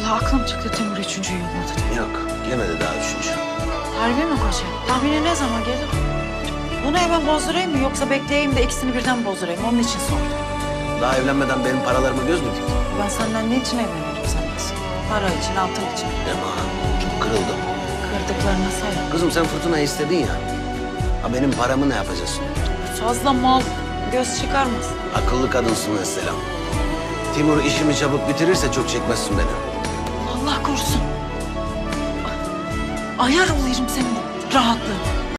Vallahi aklım çıktı, Timur üçüncüyü yolladı. Yok, gelmedi daha üçüncü. Harbi mi koca? Tahmini ne zaman gelir? Bunu hemen bozdurayım mı yoksa bekleyeyim de ikisini birden bozdurayım? Onun için sordum. Daha evlenmeden benim paralarımı göz mü diktin? Ben senden ne için evlenirim sanıyorsun? Para için, altın için. Deme ha, çok kırıldım. Kırdıklarına sayın. Kızım sen fırtınayı istedin ya. Ha benim paramı ne yapacaksın? Fazla mal göz çıkarmaz. Akıllı kadınsın mesela. Timur işimi çabuk bitirirse çok çekmezsin beni. Allah korusun. Ayar olurum senin rahatlığın.